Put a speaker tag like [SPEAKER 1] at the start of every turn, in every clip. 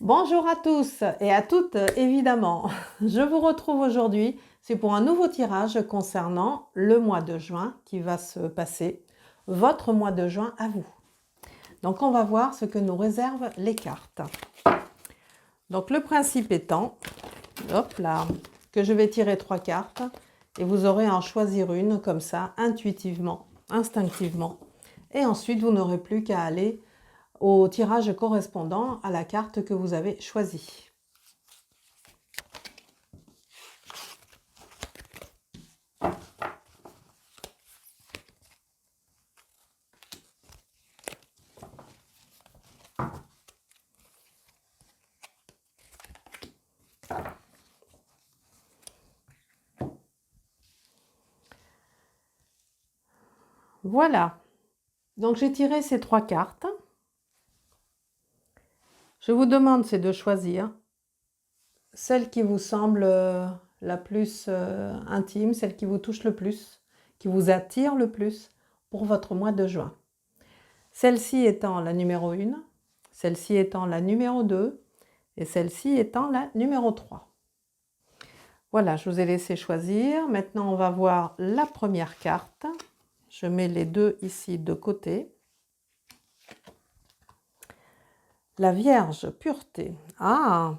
[SPEAKER 1] Bonjour à tous et à toutes évidemment. Je vous retrouve aujourd'hui, c'est pour un nouveau tirage concernant le mois de juin qui va se passer, votre mois de juin à vous. Donc on va voir ce que nous réservent les cartes. Donc le principe étant, hop là, que je vais tirer 3 cartes et vous aurez à en choisir une comme ça, intuitivement, instinctivement. Et ensuite vous n'aurez plus qu'à aller au tirage correspondant à la carte que vous avez choisie. Voilà, donc j'ai tiré ces 3 cartes. Je vous demande, c'est de choisir celle qui vous semble la plus intime, celle qui vous touche le plus, qui vous attire le plus pour votre mois de juin. Celle-ci étant la numéro 1, celle-ci étant la numéro 2 et celle-ci étant la numéro 3. Voilà, je vous ai laissé choisir. Maintenant, on va voir la première carte. Je mets les deux ici de côté. La Vierge, pureté. Ah!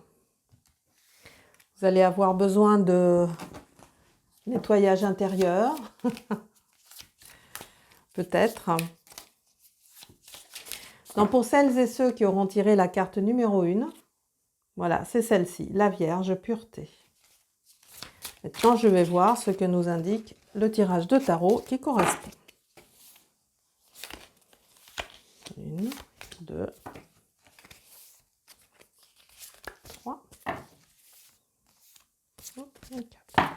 [SPEAKER 1] Vous allez avoir besoin de nettoyage intérieur. Peut-être. Donc pour celles et ceux qui auront tiré la carte numéro 1, voilà, c'est celle-ci, la Vierge, pureté. Maintenant, je vais voir ce que nous indique le tirage de tarot qui correspond. 1, 2, 3, 4.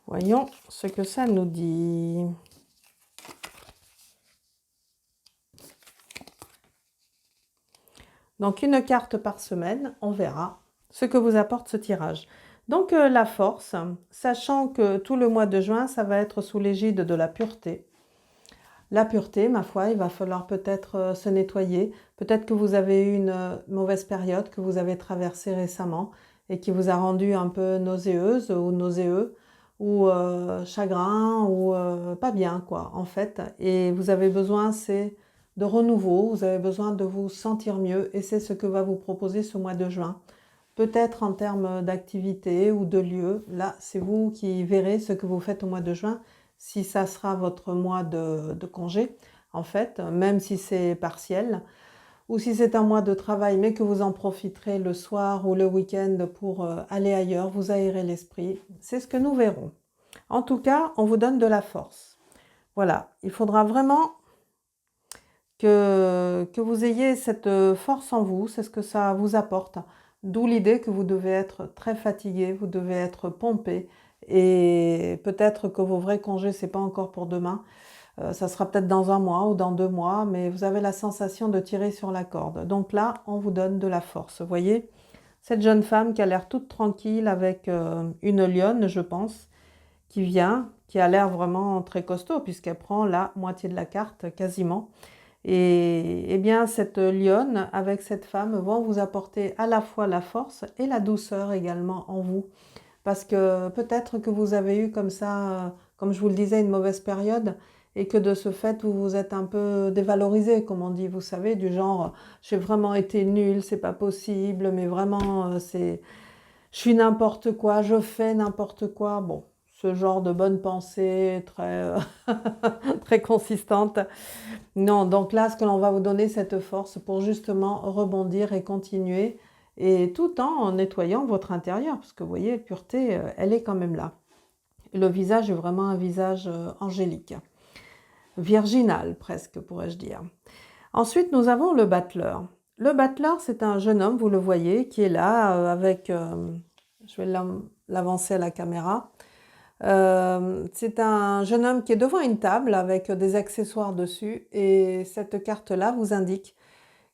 [SPEAKER 1] Voyons ce que ça nous dit. Donc une carte par semaine, on verra ce que vous apporte ce tirage. Donc la force, sachant que tout le mois de juin, ça va être sous l'égide de la pureté. La pureté, ma foi, il va falloir peut-être se nettoyer. Peut-être que vous avez eu une mauvaise période que vous avez traversée récemment et qui vous a rendu un peu nauséeuse ou nauséeux ou chagrin ou pas bien quoi en fait. Et vous avez besoin, c'est de renouveau, vous avez besoin de vous sentir mieux et c'est ce que va vous proposer ce mois de juin. Peut-être en termes d'activité ou de lieu, là c'est vous qui verrez ce que vous faites au mois de juin, si ça sera votre mois de congé en fait, même si c'est partiel, ou si c'est un mois de travail mais que vous en profiterez le soir ou le week-end pour aller ailleurs, vous aérez l'esprit, c'est ce que nous verrons. En tout cas, on vous donne de la force. Voilà, il faudra vraiment que vous ayez cette force en vous, c'est ce que ça vous apporte. D'où l'idée que vous devez être très fatigué, vous devez être pompé et peut-être que vos vrais congés, c'est pas encore pour demain. Ça sera peut-être dans un mois ou dans 2 mois, mais vous avez la sensation de tirer sur la corde. Donc là, on vous donne de la force. Vous voyez, cette jeune femme qui a l'air toute tranquille avec une lionne, je pense, qui vient, qui a l'air vraiment très costaud puisqu'elle prend la moitié de la carte quasiment. Et bien cette lionne avec cette femme vont vous apporter à la fois la force et la douceur également en vous. Parce que peut-être que vous avez eu comme ça, comme je vous le disais, une mauvaise période et que de ce fait, vous vous êtes un peu dévalorisé, comme on dit, vous savez, du genre, j'ai vraiment été nulle, c'est pas possible, mais vraiment, je suis n'importe quoi, je fais n'importe quoi. Bon, ce genre de bonne pensée très, très consistante. Non, donc là, ce que l'on va vous donner, cette force pour justement rebondir et continuer, et tout en nettoyant votre intérieur, parce que vous voyez, la pureté, elle est quand même là. Le visage est vraiment un visage angélique, virginal presque, pourrais-je dire. Ensuite, nous avons le battleur. Le battleur, c'est un jeune homme, vous le voyez, qui est là avec... je vais l'avancer à la caméra. C'est un jeune homme qui est devant une table avec des accessoires dessus et cette carte-là vous indique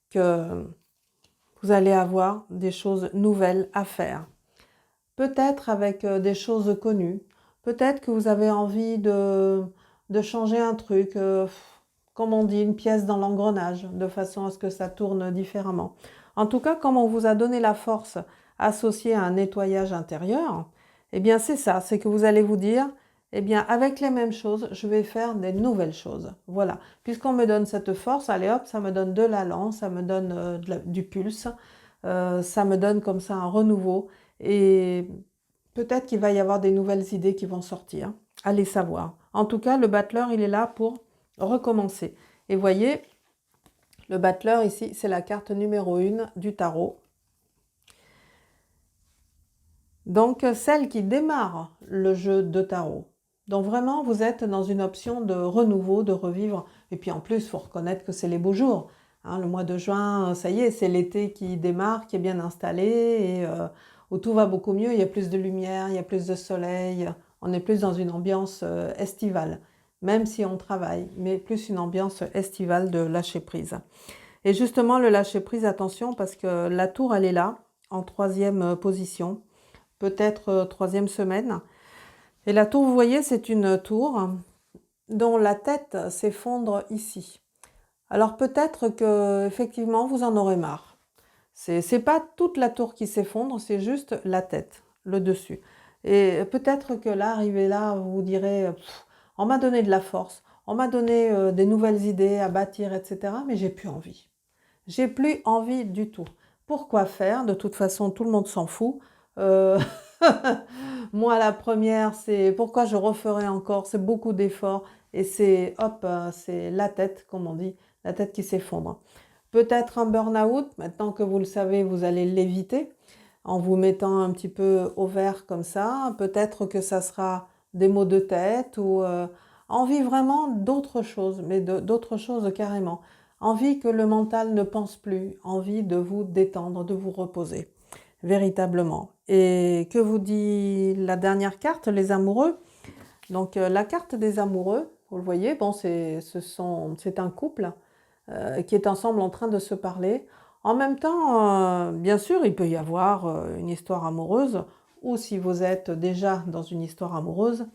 [SPEAKER 1] que vous allez avoir des choses nouvelles à faire. Peut-être avec des choses connues, peut-être que vous avez envie de changer un truc, comme on dit, une pièce dans l'engrenage, de façon à ce que ça tourne différemment. En tout cas, comme on vous a donné la force associée à un nettoyage intérieur, eh bien c'est ça, c'est que vous allez vous dire, eh bien avec les mêmes choses, je vais faire des nouvelles choses. Voilà, puisqu'on me donne cette force, allez hop, ça me donne de l'allant, ça me donne du pulse, ça me donne comme ça un renouveau, et peut-être qu'il va y avoir des nouvelles idées qui vont sortir. Allez savoir. En tout cas, le battleur, il est là pour recommencer. Et voyez, le battleur ici, c'est la carte numéro 1 du tarot. Donc, celle qui démarre le jeu de tarot. Donc vraiment, vous êtes dans une option de renouveau, de revivre. Et puis en plus, il faut reconnaître que c'est les beaux jours. Hein, le mois de juin, ça y est, c'est l'été qui démarre, qui est bien installé, et où tout va beaucoup mieux. Il y a plus de lumière, il y a plus de soleil. On est plus dans une ambiance estivale, même si on travaille, mais plus une ambiance estivale de lâcher prise. Et justement, le lâcher prise, attention, parce que la tour, elle est là, en 3e position, peut-être 3e semaine. Et la tour, vous voyez, c'est une tour dont la tête s'effondre ici. Alors peut-être que effectivement vous en aurez marre. C'est pas toute la tour qui s'effondre, c'est juste la tête, le dessus. Et peut-être que là, arrivé là, vous vous direz, on m'a donné de la force, on m'a donné des nouvelles idées à bâtir, etc. Mais j'ai plus envie. J'ai plus envie du tout. Pourquoi faire? De toute façon, tout le monde s'en fout. Euh, Moi, la première, c'est pourquoi je referai encore. C'est beaucoup d'efforts et c'est hop, c'est la tête, comme on dit, la tête qui s'effondre. Peut-être un burn-out. Maintenant que vous le savez, vous allez l'éviter en vous mettant un petit peu au vert comme ça. Peut-être que ça sera des maux de tête ou envie vraiment d'autre chose, mais d'autre chose carrément. Envie que le mental ne pense plus, envie de vous détendre, de vous reposer, véritablement. Et que vous dit la dernière carte, les amoureux? Donc la carte des amoureux, vous le voyez, bon, c'est un couple qui est ensemble en train de se parler. En même temps, bien sûr, il peut y avoir une histoire amoureuse, ou si vous êtes déjà dans une histoire amoureuse,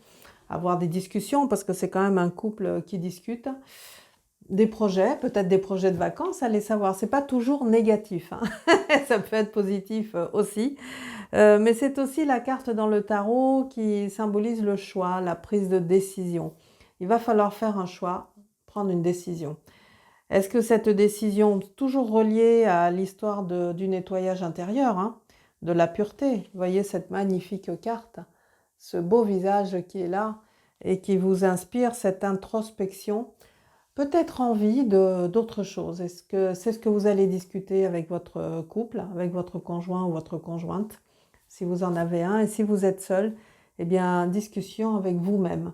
[SPEAKER 1] avoir des discussions, parce que c'est quand même un couple qui discute. Des projets, peut-être des projets de vacances, allez savoir. C'est pas toujours négatif, hein. Ça peut être positif aussi. Mais c'est aussi la carte dans le tarot qui symbolise le choix, la prise de décision. Il va falloir faire un choix, prendre une décision. Est-ce que cette décision, toujours reliée à l'histoire du nettoyage intérieur, hein, de la pureté, vous voyez cette magnifique carte, ce beau visage qui est là et qui vous inspire cette introspection, peut-être envie d'autre chose. Est-ce que c'est ce que vous allez discuter avec votre couple, avec votre conjoint ou votre conjointe, si vous en avez un, et si vous êtes seul, eh bien, discussion avec vous-même.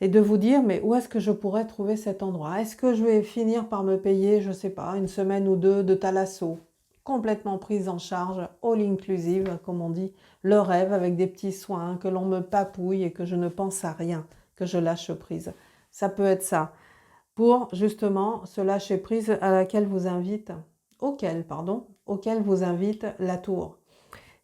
[SPEAKER 1] Et de vous dire, mais où est-ce que je pourrais trouver cet endroit? Est-ce que je vais finir par me payer, je ne sais pas, une semaine ou deux de thalasso, complètement prise en charge, all inclusive, comme on dit, le rêve avec des petits soins, que l'on me papouille et que je ne pense à rien, que je lâche prise. Ça peut être ça. Pour justement ce lâcher prise auquel vous invite la tour.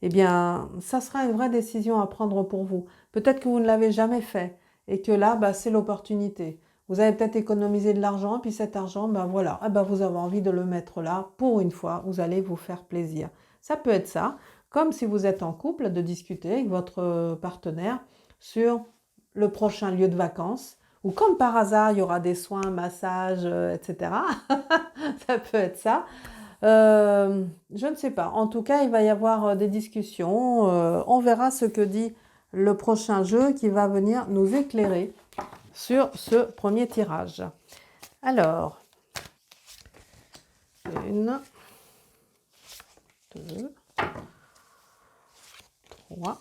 [SPEAKER 1] Eh bien, ça sera une vraie décision à prendre pour vous. Peut-être que vous ne l'avez jamais fait et que là, c'est l'opportunité. Vous avez peut-être économisé de l'argent, puis cet argent, voilà, vous avez envie de le mettre là. Pour une fois, vous allez vous faire plaisir. Ça peut être ça, comme si vous êtes en couple, de discuter avec votre partenaire sur le prochain lieu de vacances, ou comme par hasard, il y aura des soins, massages, etc. Ça peut être ça. Je ne sais pas. En tout cas, il va y avoir des discussions. On verra ce que dit le prochain jeu qui va venir nous éclairer sur ce premier tirage. Alors, 1, 2, 3.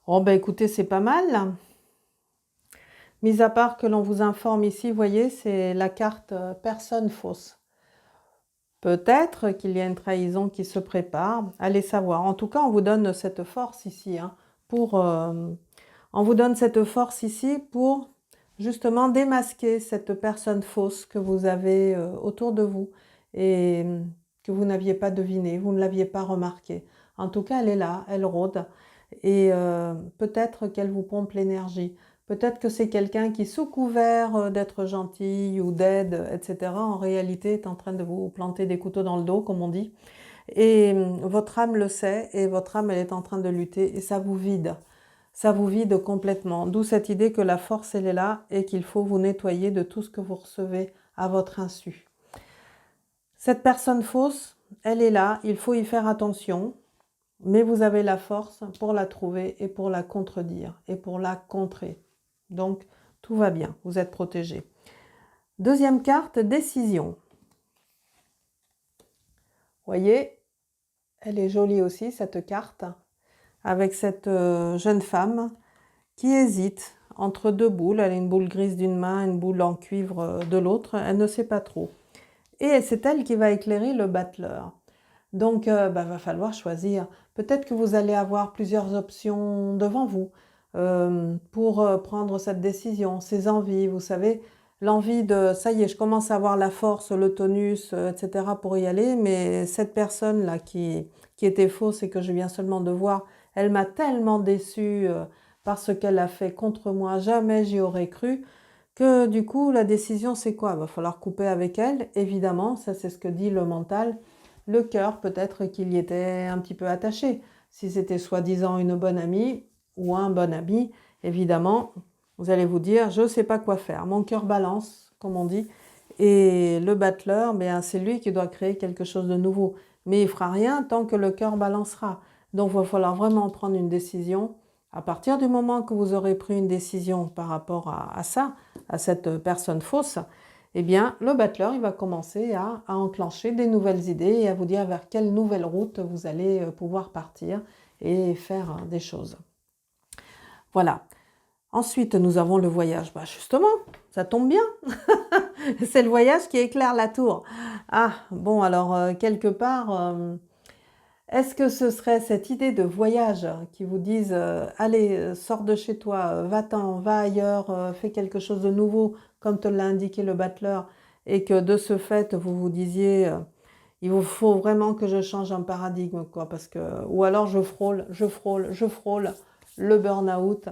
[SPEAKER 1] Oh ben écoutez, c'est pas mal. Mis à part que l'on vous informe ici, vous voyez, c'est la carte personne fausse. Peut-être qu'il y a une trahison qui se prépare, allez savoir. En tout cas, on vous donne cette force ici, hein, on vous donne cette force ici pour justement démasquer cette personne fausse que vous avez autour de vous et que vous n'aviez pas deviné, vous ne l'aviez pas remarqué. En tout cas, elle est là, elle rôde et peut-être qu'elle vous pompe l'énergie. Peut-être que c'est quelqu'un qui, sous couvert d'être gentil ou d'aide, etc., en réalité est en train de vous planter des couteaux dans le dos, comme on dit. Et votre âme le sait, et votre âme, elle est en train de lutter, et ça vous vide. Ça vous vide complètement. D'où cette idée que la force, elle est là, et qu'il faut vous nettoyer de tout ce que vous recevez à votre insu. Cette personne fausse, elle est là, il faut y faire attention, mais vous avez la force pour la trouver et pour la contredire, et pour la contrer. Donc, tout va bien, vous êtes protégé. Deuxième carte, décision. Voyez, elle est jolie aussi, cette carte, avec cette jeune femme qui hésite entre deux boules. Elle a une boule grise d'une main, une boule en cuivre de l'autre. Elle ne sait pas trop. Et c'est elle qui va éclairer le battleur. Donc, va falloir choisir. Peut-être que vous allez avoir plusieurs options devant vous pour prendre cette décision, ces envies, vous savez. L'envie de, ça y est, je commence à avoir la force, le tonus, etc. pour y aller, mais cette personne-là qui était fausse et que je viens seulement de voir, elle m'a tellement déçue parce qu'elle a fait contre moi, jamais j'y aurais cru, que du coup, la décision, c'est quoi? Il va falloir couper avec elle, évidemment, ça c'est ce que dit le mental. Le cœur, peut-être qu'il y était un petit peu attaché. Si c'était soi-disant une bonne amie ou un bon ami, évidemment, vous allez vous dire, je ne sais pas quoi faire. Mon cœur balance, comme on dit. Et le battleur, c'est lui qui doit créer quelque chose de nouveau. Mais il ne fera rien tant que le cœur balancera. Donc, il va falloir vraiment prendre une décision. À partir du moment que vous aurez pris une décision par rapport à ça, à cette personne fausse, eh bien, le battleur, il va commencer à enclencher des nouvelles idées et à vous dire vers quelle nouvelle route vous allez pouvoir partir et faire des choses. Voilà. Ensuite, nous avons le voyage. Justement, ça tombe bien. C'est le voyage qui éclaire la tour. Ah, bon, alors, quelque part, est-ce que ce serait cette idée de voyage qui vous dise allez, sors de chez toi, va-t'en, va ailleurs, fais quelque chose de nouveau, comme te l'a indiqué le battleur, et que de ce fait, vous vous disiez il vous faut vraiment que je change un paradigme, quoi, parce que, ou alors je frôle le burn-out,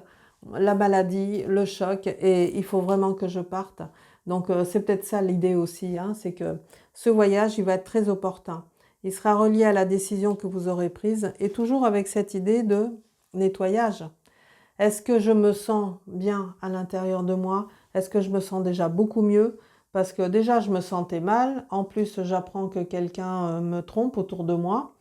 [SPEAKER 1] la maladie, le choc, et il faut vraiment que je parte. Donc, c'est peut-être ça l'idée aussi, hein, c'est que ce voyage, il va être très opportun. Il sera relié à la décision que vous aurez prise, et toujours avec cette idée de nettoyage. Est-ce que je me sens bien à l'intérieur de moi? Est-ce que je me sens déjà beaucoup mieux? Parce que déjà, je me sentais mal. En plus, j'apprends que quelqu'un me trompe autour de moi.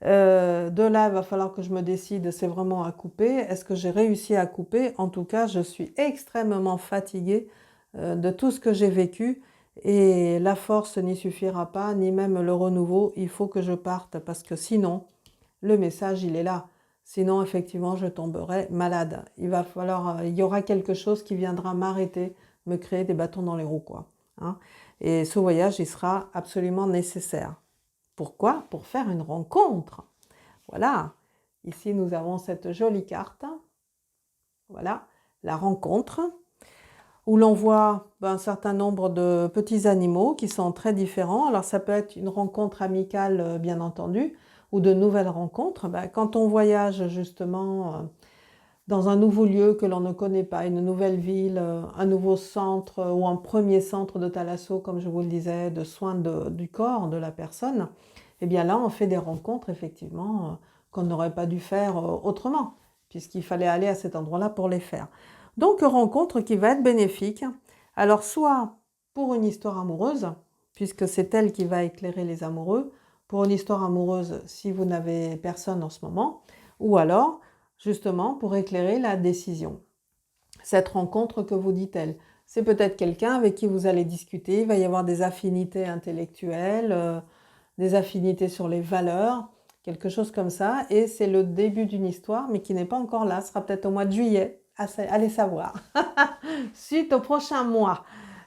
[SPEAKER 1] De là, il va falloir que je me décide, c'est vraiment à couper. Est-ce que j'ai réussi à couper? En tout cas, je suis extrêmement fatiguée de tout ce que j'ai vécu. Et la force n'y suffira pas, ni même le renouveau. Il faut que je parte parce que sinon, le message, il est là. Sinon, effectivement, je tomberai malade. Il va falloir, il y aura quelque chose qui viendra m'arrêter, me créer des bâtons dans les roues, quoi. Hein. Et ce voyage, il sera absolument nécessaire. Pourquoi? Pour faire une rencontre. Voilà. Ici, nous avons cette jolie carte. Voilà, la rencontre, où l'on voit un certain nombre de petits animaux qui sont très différents. Alors, ça peut être une rencontre amicale, bien entendu, ou de nouvelles rencontres. Quand on voyage justement dans un nouveau lieu que l'on ne connaît pas, une nouvelle ville, un nouveau centre ou un premier centre de thalasso, comme je vous le disais, de soins du corps de la personne, eh bien là, on fait des rencontres effectivement qu'on n'aurait pas dû faire autrement, puisqu'il fallait aller à cet endroit-là pour les faire. Donc, rencontre qui va être bénéfique. Alors, soit pour une histoire amoureuse, puisque c'est elle qui va éclairer les amoureux, pour une histoire amoureuse si vous n'avez personne en ce moment, ou alors justement pour éclairer la décision. Cette rencontre, que vous dit-elle? C'est peut-être quelqu'un avec qui vous allez discuter, il va y avoir des affinités intellectuelles, des affinités sur les valeurs, quelque chose comme ça, et c'est le début d'une histoire, mais qui n'est pas encore là, ce sera peut-être au mois de juillet, allez savoir, suite au prochain mois.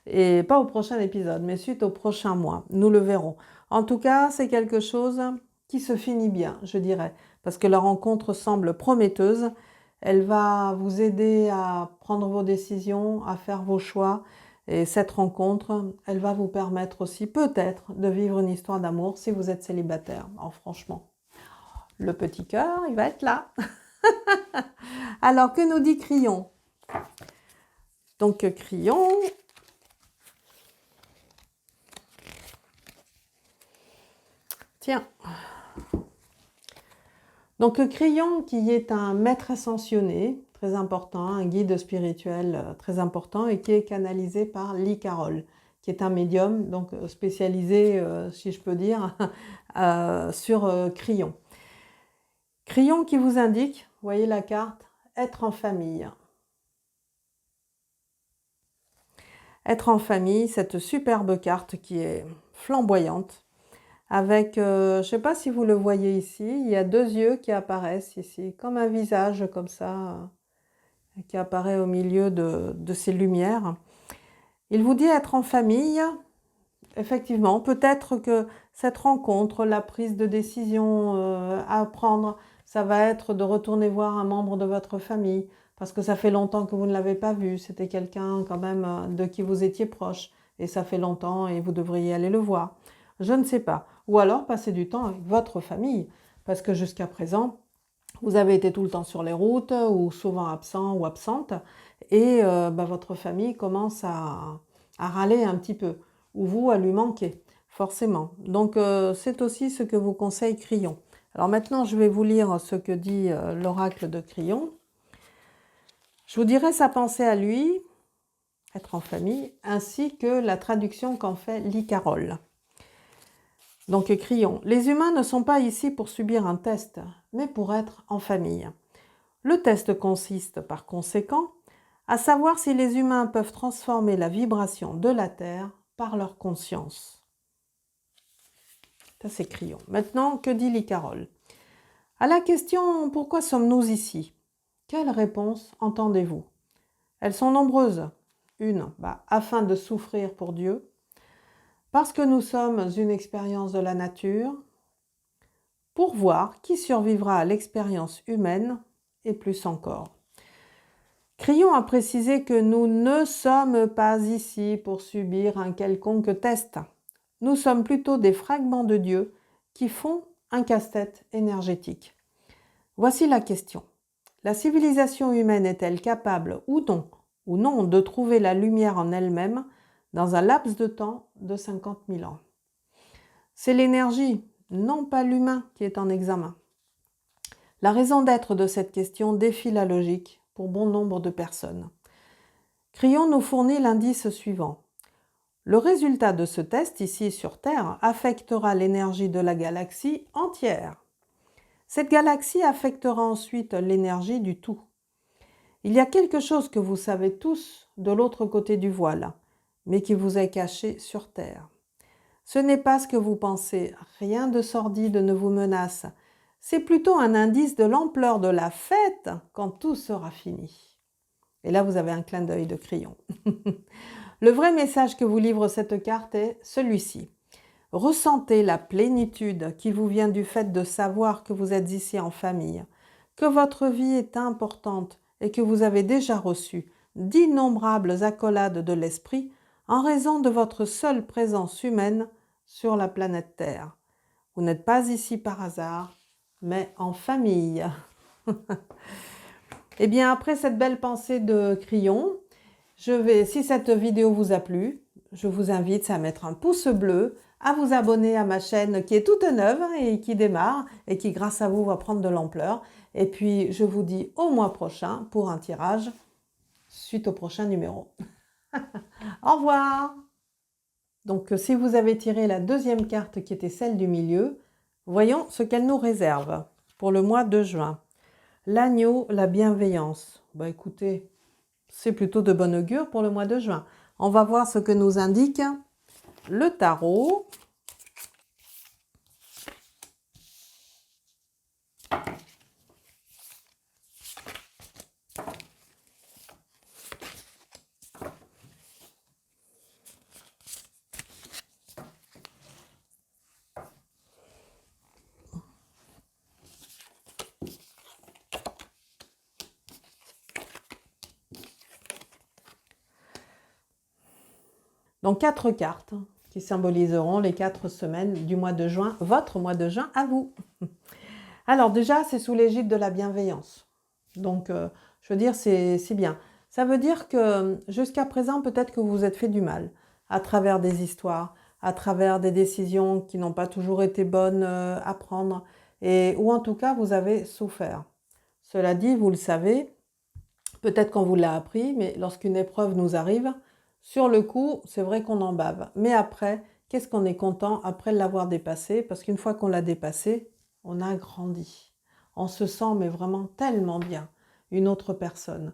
[SPEAKER 1] Et pas au prochain épisode, mais suite au prochain mois. Nous le verrons. En tout cas, c'est quelque chose qui se finit bien, je dirais. Parce que la rencontre semble prometteuse. Elle va vous aider à prendre vos décisions, à faire vos choix. Et cette rencontre, elle va vous permettre aussi peut-être de vivre une histoire d'amour si vous êtes célibataire. Alors franchement, le petit cœur, il va être là. Alors, que nous dit Crillon? Donc, Crillon, tiens. Donc, Crillon, qui est un maître ascensionné, très important, un guide spirituel très important, et qui est canalisé par Lee Carroll, qui est un médium, donc spécialisé, si je peux dire, sur Crillon. Crillon qui vous indique, vous voyez la carte, être en famille. Être en famille, cette superbe carte qui est flamboyante, avec, je ne sais pas si vous le voyez ici, il y a deux yeux qui apparaissent ici, comme un visage comme ça, qui apparaît au milieu de ces lumières. Il vous dit être en famille, effectivement, peut-être que cette rencontre, la prise de décision à prendre, ça va être de retourner voir un membre de votre famille, parce que ça fait longtemps que vous ne l'avez pas vu, c'était quelqu'un quand même de qui vous étiez proche, et ça fait longtemps et vous devriez aller le voir. Je ne sais pas. Ou alors passer du temps avec votre famille, parce que jusqu'à présent, vous avez été tout le temps sur les routes, ou souvent absent ou absente, et votre famille commence à râler un petit peu, ou vous à lui manquer, forcément. Donc c'est aussi ce que vous conseille Crillon. Alors maintenant, je vais vous lire ce que dit l'oracle de Crillon. Je vous dirai sa pensée à lui, être en famille, ainsi que la traduction qu'en fait Lee Carroll. Donc Crillon, les humains ne sont pas ici pour subir un test, mais pour être en famille. Le test consiste par conséquent à savoir si les humains peuvent transformer la vibration de la Terre par leur conscience. Ça c'est Crillon. Maintenant, que dit Lee Carroll? À la question « Pourquoi sommes-nous ici ?» Quelles réponses entendez-vous? Elles sont nombreuses. Une, afin de souffrir pour Dieu, parce que nous sommes une expérience de la nature, pour voir qui survivra à l'expérience humaine, et plus encore. Crillon a précisé que nous ne sommes pas ici pour subir un quelconque test. Nous sommes plutôt des fragments de Dieu qui font un casse-tête énergétique. Voici la question. La civilisation humaine est-elle capable ou non de trouver la lumière en elle-même dans un laps de temps de 50 000 ans? C'est l'énergie, non pas l'humain, qui est en examen. La raison d'être de cette question défie la logique pour bon nombre de personnes. Crillon nous fournit l'indice suivant. Le résultat de ce test, ici sur Terre, affectera l'énergie de la galaxie entière. Cette galaxie affectera ensuite l'énergie du tout. Il y a quelque chose que vous savez tous de l'autre côté du voile, mais qui vous est caché sur Terre. Ce n'est pas ce que vous pensez, rien de sordide ne vous menace. C'est plutôt un indice de l'ampleur de la fête quand tout sera fini. Et là, vous avez un clin d'œil de Crillon. Le vrai message que vous livre cette carte est celui-ci. Ressentez la plénitude qui vous vient du fait de savoir que vous êtes ici en famille, que votre vie est importante et que vous avez déjà reçu d'innombrables accolades de l'esprit en raison de votre seule présence humaine sur la planète Terre. Vous n'êtes pas ici par hasard, mais en famille. Eh bien, après cette belle pensée de Crillon, si cette vidéo vous a plu, je vous invite à mettre un pouce bleu, à vous abonner à ma chaîne qui est toute neuve et qui démarre et qui, grâce à vous, va prendre de l'ampleur. Et puis, je vous dis au mois prochain pour un tirage suite au prochain numéro. Au revoir! Donc, si vous avez tiré la deuxième carte qui était celle du milieu, voyons ce qu'elle nous réserve pour le mois de juin. L'agneau, la bienveillance. Écoutez, c'est plutôt de bon augure pour le mois de juin. On va voir ce que nous indique le tarot. Donc 4 cartes qui symboliseront les 4 semaines du mois de juin, votre mois de juin à vous. Alors déjà, c'est sous l'égide de la bienveillance. Donc, je veux dire, c'est bien. Ça veut dire que jusqu'à présent, peut-être que vous vous êtes fait du mal à travers des histoires, à travers des décisions qui n'ont pas toujours été bonnes à prendre, ou en tout cas, vous avez souffert. Cela dit, vous le savez, peut-être qu'on vous l'a appris, mais lorsqu'une épreuve nous arrive, sur le coup, c'est vrai qu'on en bave. Mais après, qu'est-ce qu'on est content après l'avoir dépassé? Parce qu'une fois qu'on l'a dépassé, on a grandi. On se sent mais vraiment tellement bien, une autre personne.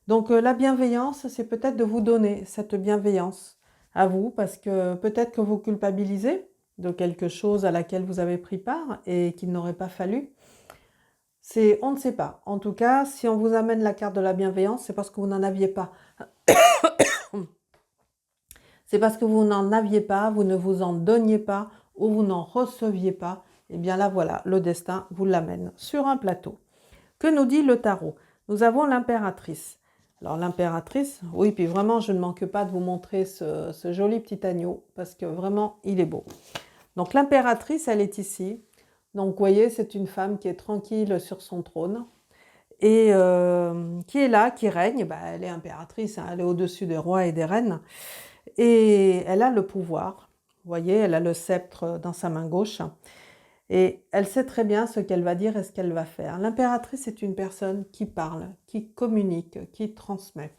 [SPEAKER 1] Donc la bienveillance, c'est peut-être de vous donner cette bienveillance à vous, parce que peut-être que vous culpabilisez de quelque chose à laquelle vous avez pris part et qu'il n'aurait pas fallu. On ne sait pas. En tout cas, si on vous amène la carte de la bienveillance, c'est parce que vous n'en aviez pas. C'est parce que vous n'en aviez pas, vous ne vous en donniez pas ou vous n'en receviez pas. Et bien là, voilà, le destin vous l'amène sur un plateau. Que nous dit le tarot? Nous avons l'impératrice. Alors l'impératrice, oui, puis vraiment, je ne manque pas de vous montrer ce joli petit agneau parce que vraiment, il est beau. Donc l'impératrice, elle est ici. Donc vous voyez, c'est une femme qui est tranquille sur son trône et qui est là, qui règne. Elle est impératrice, hein, elle est au-dessus des rois et des reines. Et elle a le pouvoir. Vous voyez, elle a le sceptre dans sa main gauche. Et elle sait très bien ce qu'elle va dire et ce qu'elle va faire. L'impératrice est une personne qui parle, qui communique, qui transmet.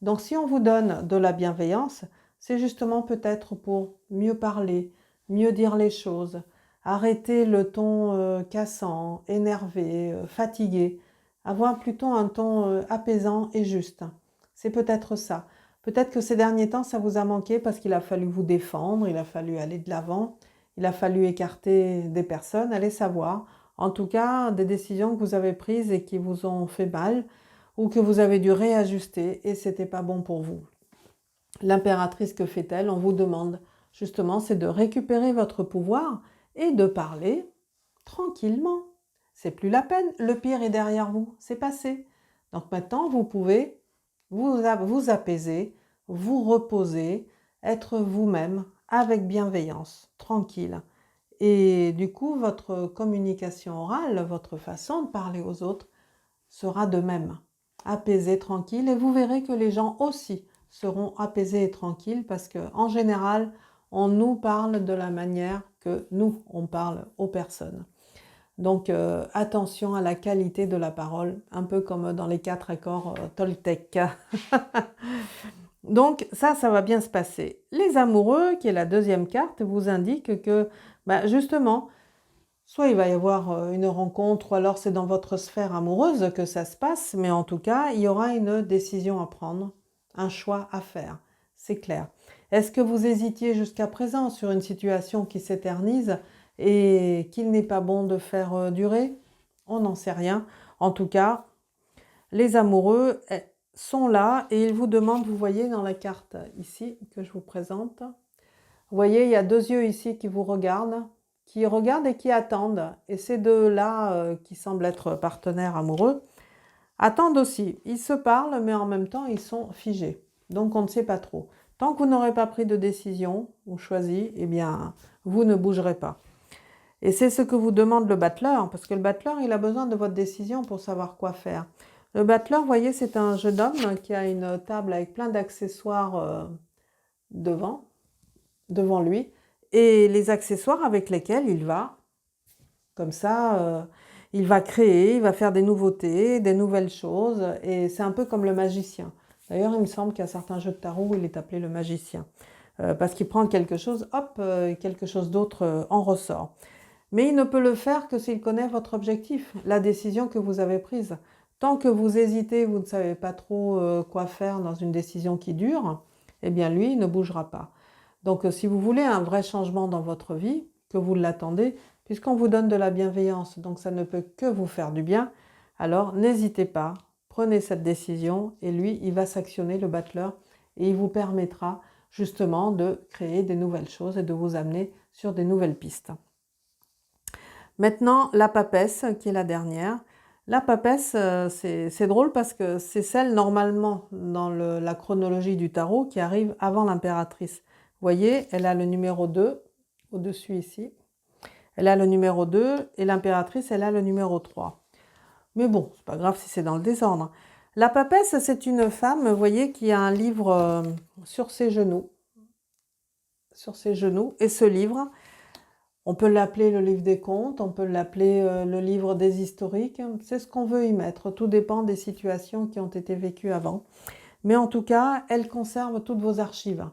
[SPEAKER 1] Donc si on vous donne de la bienveillance, c'est justement peut-être pour mieux parler, mieux dire les choses, arrêter le ton cassant, énervé, fatigué, avoir plutôt un ton apaisant et juste. C'est peut-être ça. Peut-être que ces derniers temps, ça vous a manqué parce qu'il a fallu vous défendre, il a fallu aller de l'avant, il a fallu écarter des personnes, allez savoir. En tout cas, des décisions que vous avez prises et qui vous ont fait mal ou que vous avez dû réajuster et c'était pas bon pour vous. L'impératrice, que fait-elle? On vous demande justement, c'est de récupérer votre pouvoir et de parler tranquillement. C'est plus la peine, le pire est derrière vous, c'est passé. Donc maintenant, vous pouvez vous apaiser, vous reposer, être vous-même avec bienveillance, tranquille. Et du coup, votre communication orale, votre façon de parler aux autres sera de même, apaisée, tranquille. Et vous verrez que les gens aussi seront apaisés et tranquilles parce qu'en général, on nous parle de la manière que nous, on parle aux personnes. Donc attention à la qualité de la parole, un peu comme dans les 4 accords Toltec. Donc ça va bien se passer. Les amoureux, qui est la deuxième carte, vous indiquent que justement, soit il va y avoir une rencontre, ou alors c'est dans votre sphère amoureuse que ça se passe, mais en tout cas, il y aura une décision à prendre, un choix à faire, c'est clair. Est-ce que vous hésitiez jusqu'à présent sur une situation qui s'éternise et qu'il n'est pas bon de faire durer? On n'en sait rien. En tout cas, les amoureux sont là et ils vous demandent, vous voyez dans la carte ici que je vous présente, vous voyez, il y a 2 yeux ici qui vous regardent et qui attendent. Et ces deux-là, qui semblent être partenaires amoureux, attendent aussi. Ils se parlent, mais en même temps, ils sont figés. Donc, on ne sait pas trop. Tant que vous n'aurez pas pris de décision ou choisi, eh bien, vous ne bougerez pas. Et c'est ce que vous demande le battleur, parce que le battleur, il a besoin de votre décision pour savoir quoi faire. Le battleur, vous voyez, c'est un jeune homme qui a une table avec plein d'accessoires devant lui, et les accessoires avec lesquels il va, comme ça, il va créer, il va faire des nouveautés, des nouvelles choses, et c'est un peu comme le magicien. D'ailleurs, il me semble qu'il y a certains jeux de tarot où il est appelé le magicien, parce qu'il prend quelque chose, hop, quelque chose d'autre en ressort. Mais il ne peut le faire que s'il connaît votre objectif, la décision que vous avez prise. Tant que vous hésitez, vous ne savez pas trop quoi faire dans une décision qui dure, eh bien lui, il ne bougera pas. Donc si vous voulez un vrai changement dans votre vie, que vous l'attendez, puisqu'on vous donne de la bienveillance, donc ça ne peut que vous faire du bien, alors n'hésitez pas, prenez cette décision et lui, il va s'actionner, le battleur, et il vous permettra justement de créer des nouvelles choses et de vous amener sur des nouvelles pistes. Maintenant, la papesse, qui est la dernière. La papesse, c'est drôle parce que c'est celle, normalement, dans la chronologie du tarot, qui arrive avant l'impératrice. voyez, elle a le numéro 2 au-dessus ici. Elle a le numéro 2 et l'impératrice, elle a le numéro 3. Mais bon, c'est pas grave si c'est dans le désordre. La papesse, c'est une femme, vous voyez, qui a un livre sur ses genoux. Sur ses genoux. Et ce livre, on peut l'appeler le livre des contes, on peut l'appeler le livre des historiques. C'est ce qu'on veut y mettre. Tout dépend des situations qui ont été vécues avant. Mais en tout cas, elle conserve toutes vos archives,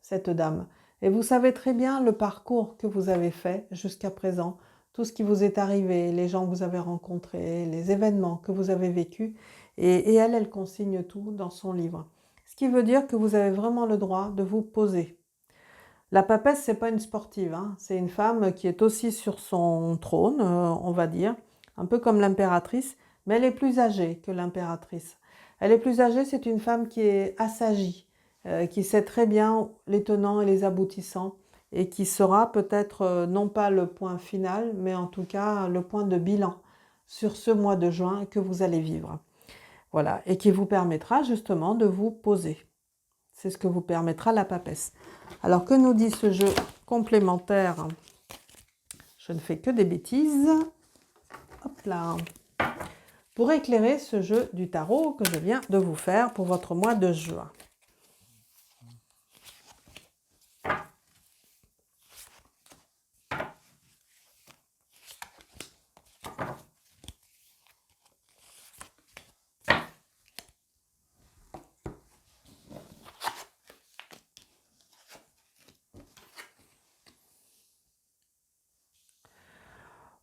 [SPEAKER 1] cette dame. Et vous savez très bien le parcours que vous avez fait jusqu'à présent, tout ce qui vous est arrivé, les gens que vous avez rencontrés, les événements que vous avez vécus. Et elle, elle consigne tout dans son livre. Ce qui veut dire que vous avez vraiment le droit de vous poser. La papesse, c'est pas une sportive, hein. C'est une femme qui est aussi sur son trône, on va dire, un peu comme l'impératrice, mais elle est plus âgée que l'impératrice. Elle est plus âgée, c'est une femme qui est assagie, qui sait très bien les tenants et les aboutissants, et qui sera peut-être non pas le point final, mais en tout cas le point de bilan sur ce mois de juin que vous allez vivre. Voilà, et qui vous permettra justement de vous poser. C'est ce que vous permettra la papesse. Alors, que nous dit ce jeu complémentaire? Je ne fais que des bêtises. Hop là. Pour éclairer ce jeu du tarot que je viens de vous faire pour votre mois de juin.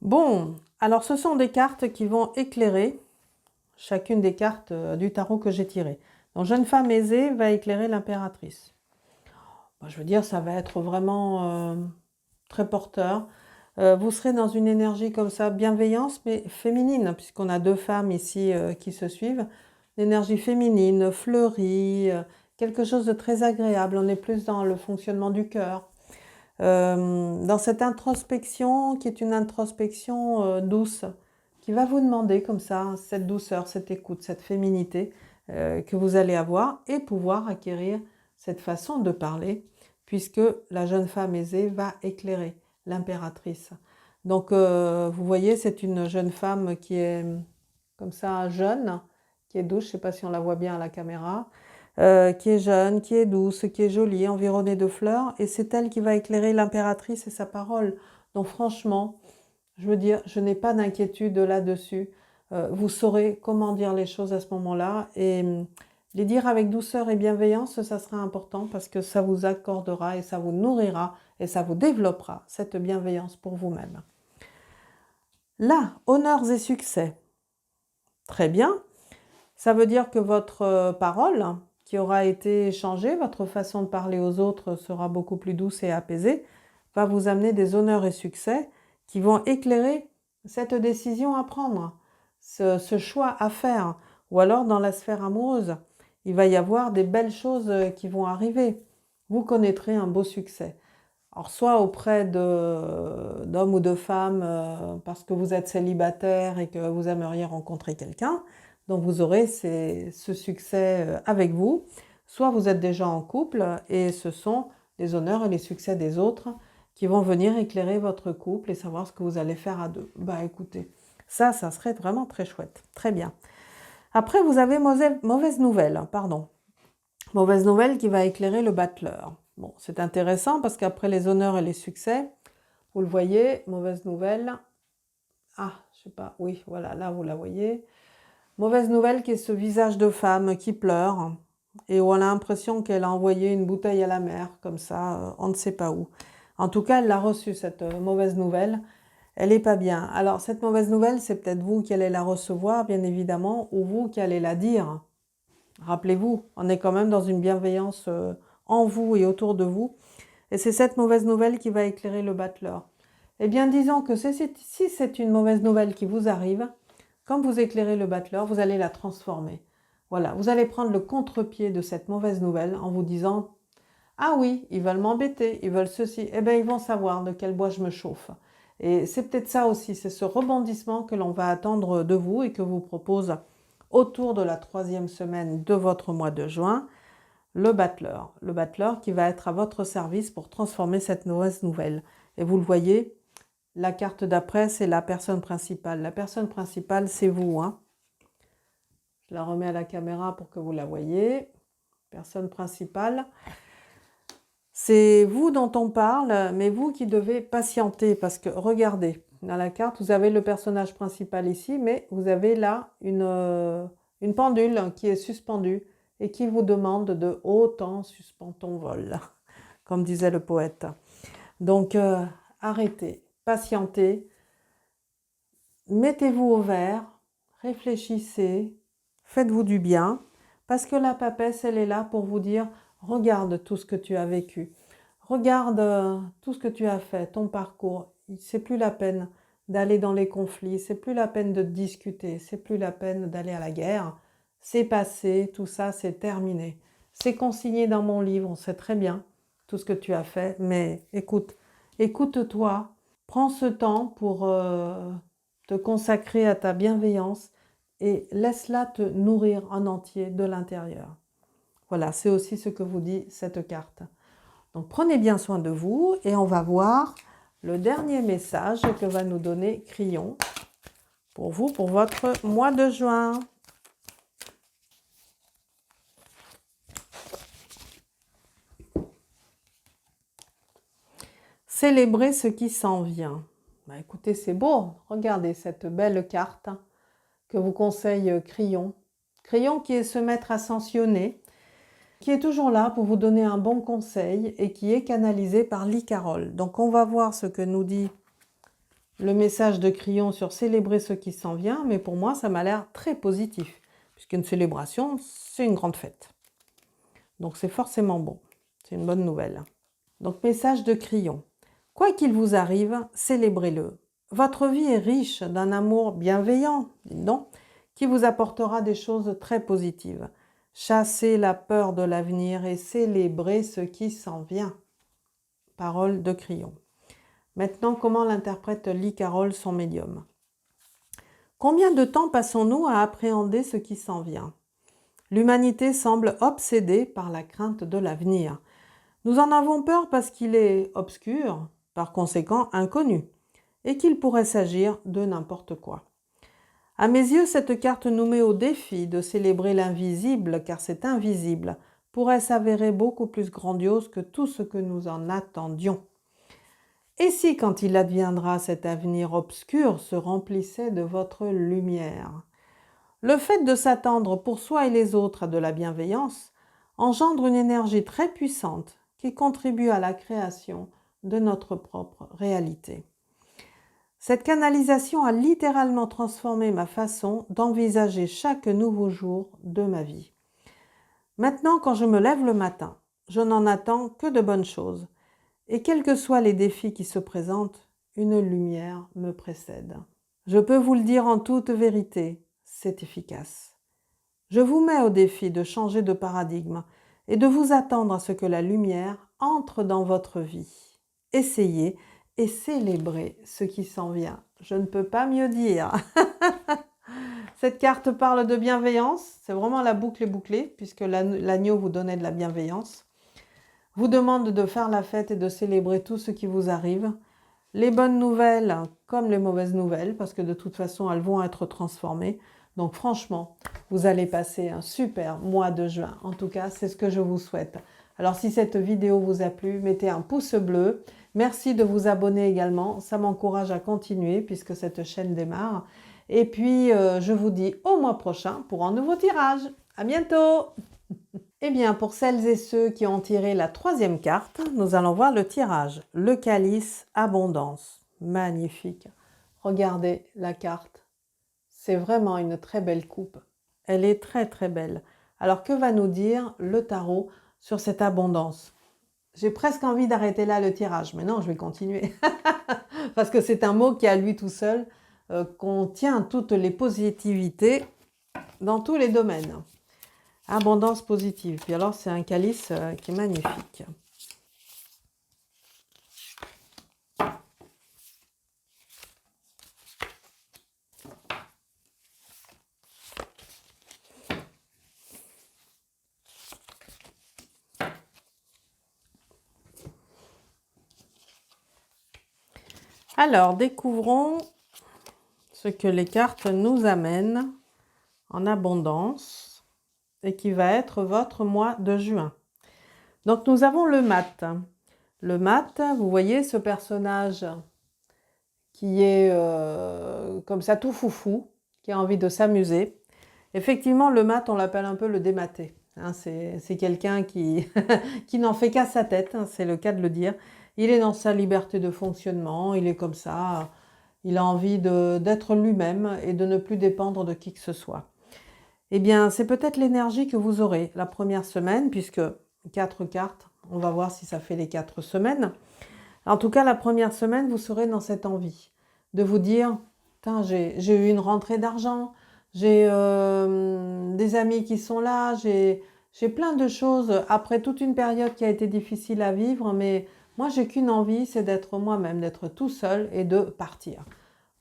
[SPEAKER 1] Bon, alors ce sont des cartes qui vont éclairer chacune des cartes du tarot que j'ai tiré. Donc, jeune femme aisée va éclairer l'impératrice. Bon, je veux dire, ça va être vraiment très porteur. Vous serez dans une énergie comme ça, bienveillance, mais féminine, puisqu'on a deux femmes ici qui se suivent. L'énergie féminine, fleurie, quelque chose de très agréable. On est plus dans le fonctionnement du cœur. Dans cette introspection qui est une introspection douce, qui va vous demander comme ça cette douceur, cette écoute, cette féminité que vous allez avoir et pouvoir acquérir cette façon de parler, puisque la jeune femme aisée va éclairer l'impératrice. Donc vous voyez, c'est une jeune femme qui est comme ça jeune, qui est douce, je ne sais pas si on la voit bien à la caméra, qui est jeune, qui est douce, qui est jolie, environnée de fleurs, et c'est elle qui va éclairer l'impératrice et sa parole. Donc franchement, je veux dire, je n'ai pas d'inquiétude là-dessus. Vous saurez comment dire les choses à ce moment-là, et les dire avec douceur et bienveillance, ça sera important parce que ça vous accordera et ça vous nourrira et ça vous développera cette bienveillance pour vous-même. Là, honneurs et succès. Très bien. Ça veut dire que votre parole qui aura été échangée, votre façon de parler aux autres sera beaucoup plus douce et apaisée, va vous amener des honneurs et succès qui vont éclairer cette décision à prendre, ce choix à faire. Ou alors dans la sphère amoureuse, il va y avoir des belles choses qui vont arriver. Vous connaîtrez un beau succès. Alors soit auprès d'hommes ou de femmes parce que vous êtes célibataire et que vous aimeriez rencontrer quelqu'un, donc vous aurez ce succès avec vous, soit vous êtes déjà en couple et ce sont les honneurs et les succès des autres qui vont venir éclairer votre couple et savoir ce que vous allez faire à deux. Bah écoutez, ça serait vraiment très chouette, très bien. Après vous avez mauvaise nouvelle, pardon. Mauvaise nouvelle qui va éclairer le battleur. Bon, c'est intéressant parce qu'après les honneurs et les succès, vous le voyez, mauvaise nouvelle. Ah, je sais pas, oui, voilà, là vous la voyez. Mauvaise nouvelle qui est ce visage de femme qui pleure et où on a l'impression qu'elle a envoyé une bouteille à la mer, comme ça, on ne sait pas où. En tout cas, elle l'a reçue, cette mauvaise nouvelle. Elle n'est pas bien. Alors, cette mauvaise nouvelle, c'est peut-être vous qui allez la recevoir, bien évidemment, ou vous qui allez la dire. Rappelez-vous, on est quand même dans une bienveillance en vous et autour de vous. Et c'est cette mauvaise nouvelle qui va éclairer le battleur. Eh bien, disons que si c'est une mauvaise nouvelle qui vous arrive, quand vous éclairez le battleur, vous allez la transformer. Voilà, vous allez prendre le contre-pied de cette mauvaise nouvelle en vous disant « Ah oui, ils veulent m'embêter, ils veulent ceci. Eh bien, ils vont savoir de quel bois je me chauffe. » Et c'est peut-être ça aussi, c'est ce rebondissement que l'on va attendre de vous et que vous propose autour de la 3e semaine de votre mois de juin. le battleur qui va être à votre service pour transformer cette mauvaise nouvelle. Et vous le voyez, la carte d'après, c'est la personne principale. La personne principale, c'est vous, hein. Je la remets à la caméra pour que vous la voyez. Personne principale. C'est vous dont on parle, mais vous qui devez patienter parce que, regardez, dans la carte, vous avez le personnage principal ici, mais vous avez là une pendule qui est suspendue et qui vous demande de haut en suspend ton vol, comme disait le poète. Donc, arrêtez, patientez, mettez-vous au vert, réfléchissez, faites-vous du bien, parce que la papesse, elle est là pour vous dire, regarde tout ce que tu as vécu, regarde tout ce que tu as fait, ton parcours, c'est plus la peine d'aller dans les conflits, c'est plus la peine de discuter, c'est plus la peine d'aller à la guerre, c'est passé, tout ça, c'est terminé. C'est consigné dans mon livre, on sait très bien tout ce que tu as fait, mais écoute, écoute-toi, prends ce temps pour te consacrer à ta bienveillance et laisse-la te nourrir en entier de l'intérieur. Voilà, c'est aussi ce que vous dit cette carte. Donc prenez bien soin de vous et on va voir le dernier message que va nous donner Crillon pour vous, pour votre mois de juin. Célébrer ce qui s'en vient. Bah, écoutez, c'est beau. Regardez cette belle carte que vous conseille Crillon. Crillon qui est ce maître ascensionné, qui est toujours là pour vous donner un bon conseil et qui est canalisé par Lee-Carole. Donc on va voir ce que nous dit le message de Crillon sur célébrer ce qui s'en vient, mais pour moi ça m'a l'air très positif, puisqu'une célébration, c'est une grande fête. Donc c'est forcément bon, c'est une bonne nouvelle. Donc message de Crillon. Quoi qu'il vous arrive, célébrez-le. Votre vie est riche d'un amour bienveillant, dites donc, qui vous apportera des choses très positives. Chassez la peur de l'avenir et célébrez ce qui s'en vient. Parole de Crillon. Maintenant, comment l'interprète Lee-Carole, son médium? Combien de temps passons-nous à appréhender ce qui s'en vient? L'humanité semble obsédée par la crainte de l'avenir. Nous en avons peur parce qu'il est obscur, par conséquent inconnu, et qu'il pourrait s'agir de n'importe quoi. À mes yeux, cette carte nous met au défi de célébrer l'invisible, car cet invisible pourrait s'avérer beaucoup plus grandiose que tout ce que nous en attendions. Et si, quand il adviendra, cet avenir obscur se remplissait de votre lumière? Le fait de s'attendre pour soi et les autres à de la bienveillance engendre une énergie très puissante qui contribue à la création de notre propre réalité. Cette canalisation a littéralement transformé ma façon d'envisager chaque nouveau jour de ma vie. Maintenant, quand je me lève le matin, je n'en attends que de bonnes choses. Et quels que soient les défis qui se présentent, une lumière me précède. Je peux vous le dire en toute vérité, c'est efficace. Je vous mets au défi de changer de paradigme et de vous attendre à ce que la lumière entre dans votre vie. Essayez et célébrez ce qui s'en vient. Je ne peux pas mieux dire. Cette carte parle de bienveillance. C'est vraiment la boucle est bouclée puisque l'agneau vous donnait de la bienveillance. Vous demande de faire la fête et de célébrer tout ce qui vous arrive. Les bonnes nouvelles comme les mauvaises nouvelles parce que de toute façon elles vont être transformées. Donc franchement, vous allez passer un super mois de juin. En tout cas, c'est ce que je vous souhaite. Alors si cette vidéo vous a plu, mettez un pouce bleu. Merci de vous abonner également. Ça m'encourage à continuer puisque cette chaîne démarre. Et puis, je vous dis au mois prochain pour un nouveau tirage. À bientôt! Eh bien, pour celles et ceux qui ont tiré la troisième carte, nous allons voir le tirage. Le calice abondance. Magnifique. Regardez la carte. C'est vraiment une très belle coupe. Elle est très très belle. Alors que va nous dire le tarot sur cette abondance? J'ai presque envie d'arrêter là le tirage, mais non, je vais continuer. Parce que c'est un mot qui à lui tout seul contient toutes les positivités dans tous les domaines. Abondance positive. Puis alors c'est un calice qui est magnifique. Alors, découvrons ce que les cartes nous amènent en abondance et qui va être votre mois de juin. Donc, nous avons le mat. Le mat, vous voyez ce personnage qui est comme ça tout foufou, qui a envie de s'amuser. Effectivement, le mat, on l'appelle un peu le dématé. Hein, c'est quelqu'un qui, qui n'en fait qu'à sa tête, hein, c'est le cas de le dire. Il est dans sa liberté de fonctionnement, il est comme ça, il a envie d'être lui-même et de ne plus dépendre de qui que ce soit. Eh bien, c'est peut-être l'énergie que vous aurez la première semaine, puisque 4 cartes, on va voir si ça fait les 4 semaines. En tout cas, la première semaine, vous serez dans cette envie de vous dire, j'ai eu une rentrée d'argent, j'ai des amis qui sont là, j'ai plein de choses après toute une période qui a été difficile à vivre, mais moi, j'ai qu'une envie, c'est d'être moi-même, d'être tout seul et de partir.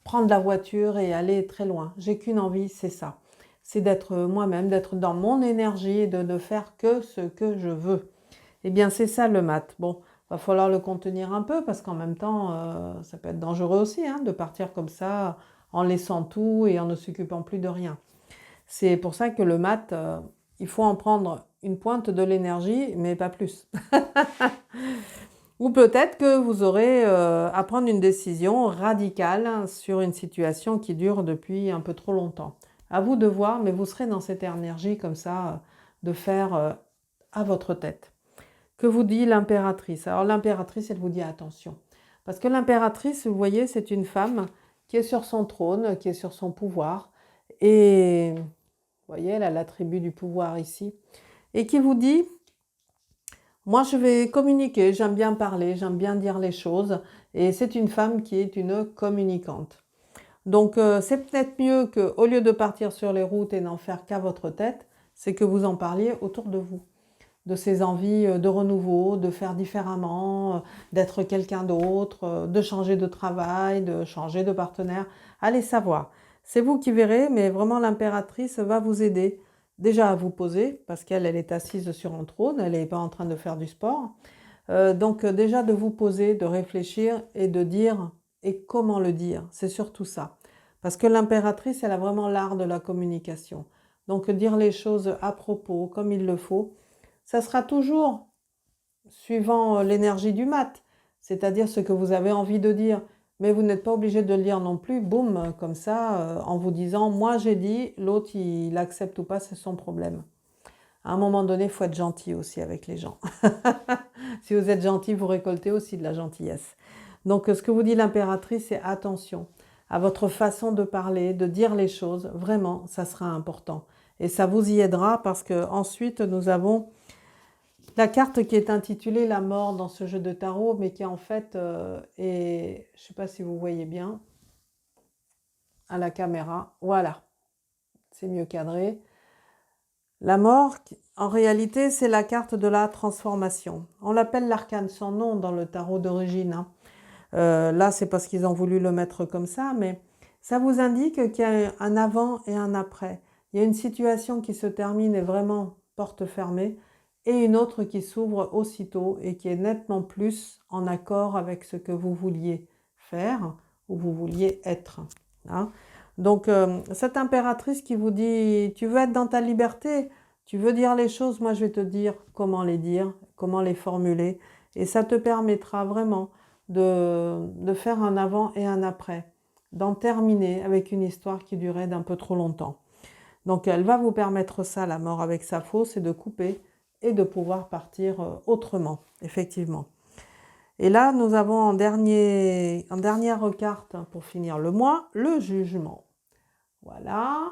[SPEAKER 1] Prendre la voiture et aller très loin. J'ai qu'une envie, c'est ça. C'est d'être moi-même, d'être dans mon énergie et de ne faire que ce que je veux. Eh bien, c'est ça le mat. Bon, va falloir le contenir un peu parce qu'en même temps, ça peut être dangereux aussi hein, de partir comme ça en laissant tout et en ne s'occupant plus de rien. C'est pour ça que le mat, il faut en prendre une pointe de l'énergie, mais pas plus. Ou peut-être que vous aurez à prendre une décision radicale sur une situation qui dure depuis un peu trop longtemps. À vous de voir, mais vous serez dans cette énergie comme ça, de faire à votre tête. Que vous dit l'impératrice? Alors l'impératrice, elle vous dit attention. Parce que l'impératrice, vous voyez, c'est une femme qui est sur son trône, qui est sur son pouvoir. Et vous voyez, elle a l'attribut du pouvoir ici. Et qui vous dit, moi je vais communiquer, j'aime bien parler, j'aime bien dire les choses. Et c'est une femme qui est une communicante. Donc c'est peut-être mieux qu'au lieu de partir sur les routes et n'en faire qu'à votre tête, c'est que vous en parliez autour de vous. De ces envies de renouveau, de faire différemment, d'être quelqu'un d'autre, de changer de travail, de changer de partenaire. Allez savoir. C'est vous qui verrez, mais vraiment l'impératrice va vous aider déjà à vous poser, parce qu'elle est assise sur un trône, elle n'est pas en train de faire du sport. Donc déjà de vous poser, de réfléchir et de dire, et comment le dire, c'est surtout ça. Parce que l'impératrice, elle a vraiment l'art de la communication. Donc dire les choses à propos, comme il le faut, ça sera toujours suivant l'énergie du mat, c'est-à-dire ce que vous avez envie de dire. Mais vous n'êtes pas obligé de le dire non plus, boum, comme ça, en vous disant « moi j'ai dit », l'autre il accepte ou pas, c'est son problème. À un moment donné, il faut être gentil aussi avec les gens. Si vous êtes gentil, vous récoltez aussi de la gentillesse. Donc ce que vous dit l'impératrice, c'est attention à votre façon de parler, de dire les choses. Vraiment, ça sera important. Et ça vous y aidera parce que ensuite nous avons la carte qui est intitulée La mort dans ce jeu de tarot, mais qui en fait est, je ne sais pas si vous voyez bien, à la caméra, voilà, c'est mieux cadré. La mort, en réalité, c'est la carte de la transformation. On l'appelle l'arcane sans nom dans le tarot d'origine. Hein. Là, c'est parce qu'ils ont voulu le mettre comme ça, mais ça vous indique qu'il y a un avant et un après. Il y a une situation qui se termine et vraiment porte fermée, et une autre qui s'ouvre aussitôt et qui est nettement plus en accord avec ce que vous vouliez faire ou vous vouliez être. Hein. Donc, cette impératrice qui vous dit « tu veux être dans ta liberté, tu veux dire les choses, moi je vais te dire comment les formuler. » Et ça te permettra vraiment de faire un avant et un après, d'en terminer avec une histoire qui durait d'un peu trop longtemps. Donc, elle va vous permettre ça, la mort avec sa fausse, c'est de couper et de pouvoir partir autrement, effectivement. Et là, nous avons en dernière carte, pour finir le mois, le jugement. Voilà.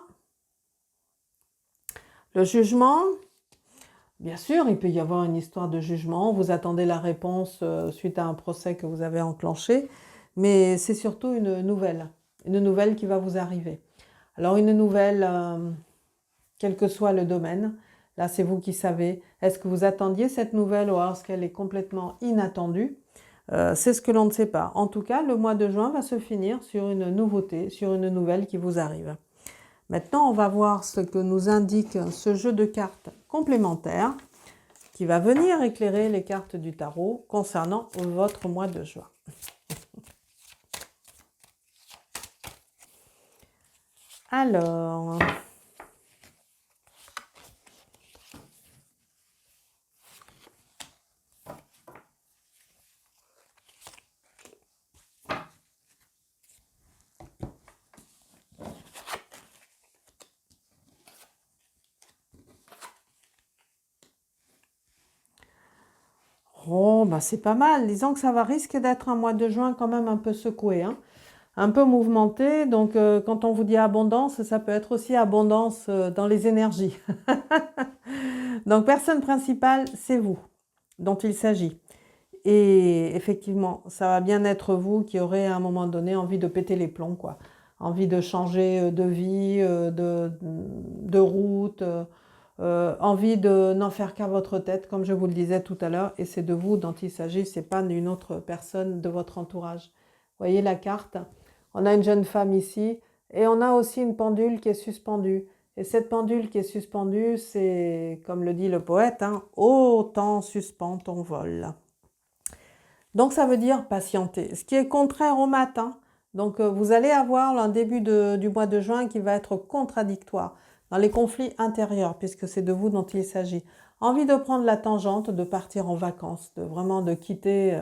[SPEAKER 1] Le jugement, bien sûr, il peut y avoir une histoire de jugement. Vous attendez la réponse suite à un procès que vous avez enclenché. Mais c'est surtout une nouvelle qui va vous arriver. Alors une nouvelle, quel que soit le domaine, là c'est vous qui savez. Est-ce que vous attendiez cette nouvelle ou est-ce qu'elle est complètement inattendue? C'est ce que l'on ne sait pas. En tout cas, le mois de juin va se finir sur une nouveauté, sur une nouvelle qui vous arrive. Maintenant, on va voir ce que nous indique ce jeu de cartes complémentaire qui va venir éclairer les cartes du tarot concernant votre mois de juin. Alors, oh, bah c'est pas mal. Disons que ça va risquer d'être un mois de juin quand même un peu secoué, hein, un peu mouvementé. Donc, quand on vous dit abondance, ça peut être aussi abondance dans les énergies. Donc, personne principale, c'est vous dont il s'agit. Et effectivement, ça va bien être vous qui aurez à un moment donné envie de péter les plombs, quoi. Envie de changer de vie, de route, envie de n'en faire qu'à votre tête, comme je vous le disais tout à l'heure. Et c'est de vous dont il s'agit, c'est pas d'une autre personne de votre entourage. Vous voyez la carte? On a une jeune femme ici et on a aussi une pendule qui est suspendue. Et cette pendule qui est suspendue, c'est, comme le dit le poète, hein, ô temps suspend ton vol. Donc ça veut dire patienter, ce qui est contraire au matin. Donc vous allez avoir un début du mois de juin qui va être contradictoire dans les conflits intérieurs, puisque c'est de vous dont il s'agit. Envie de prendre la tangente, de partir en vacances, de vraiment de quitter